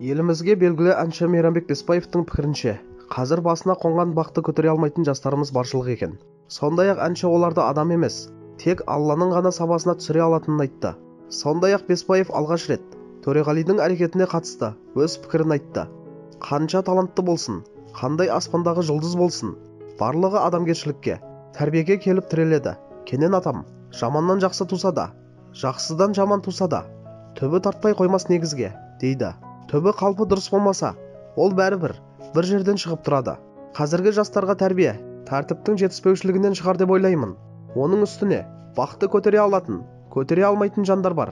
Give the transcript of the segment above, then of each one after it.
Елімізге белгілі әнші Мейрамбек Беспаевтың пікірінше, қазір басына қонған бақты көтере алмайтын жастарымыз баршылық екен. Сондай-ақ әнші оларды адам емес, тек Алланың ғана сабасына түсіре алатынын айтты. Сондай-ақ Беспаев алғаш рет Төреғалидың әрекетіне қатысты өз пікірін айтты. Қанша талантты болсын, қандай аспандағы жұлдыз болсын, барлығы адамгершілікке, тәрбиеге келіп тіреледі. Кенен атам, жаманнан жақсы туса да, жақсыдан жаман туса да, түбі тартпай қоймас негізге, дейді. Түбі қалпы дұрыс болмаса, ол бәрібір бір жерден шығып тұрады. Қазіргі жастарға тәрбие, тәртіптің жетіспеушілігінен шығар деп ойлаймын. Оның үстіне бақты көтере алатын, көтере алмайтын жандар бар.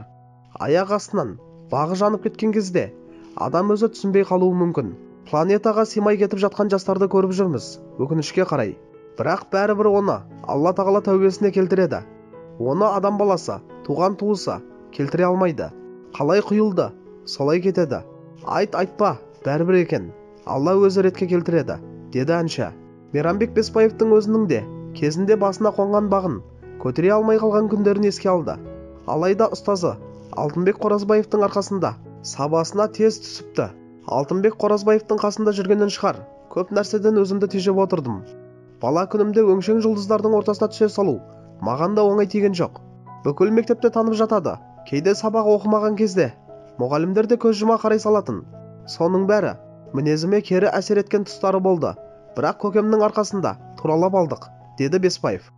Аяқ астынан бағы жанып кеткен кезде адам өзі түсінбей қалуы мүмкін. Планетаға симай кетіп жатқан жастарды көріп жүрміз, өкінішке қарай. Бірақ бәрібір оны Алла тағала тәубесіне келтіреді. Оны адам баласы, туған туысы келтіре алмайды. Қалай құйылды, солай кетеді. Айтпа, бәрібір екен. Алла өзі ретке келтіреді, деді әнші. Мейрамбек Беспаевтың өзінің де кезінде басына қонған бағын көтере алмай қалған күндерін еске алды. Алайда ұстазы Алтынбек Қоразбаевтың арқасында сабасына тез түсіпті. Алтынбек Қоразбаевтың қасында жүргеннен шығар, көп нәрседен өзімді тежеп отырдым. Бала күнімде өңшең жұлдыздардың ортасына түсе салу маған да оңай тиген жоқ. Бүкіл мектепте танып жатады. Кейде сабақ оқымаған кезде мұғалімдер де көз жұма қарай салатын. Соның бәрі мінезіме кері әсер еткен тұстары болды. Бірақ көкемнің арқасында туралап алдық, деді Беспаев.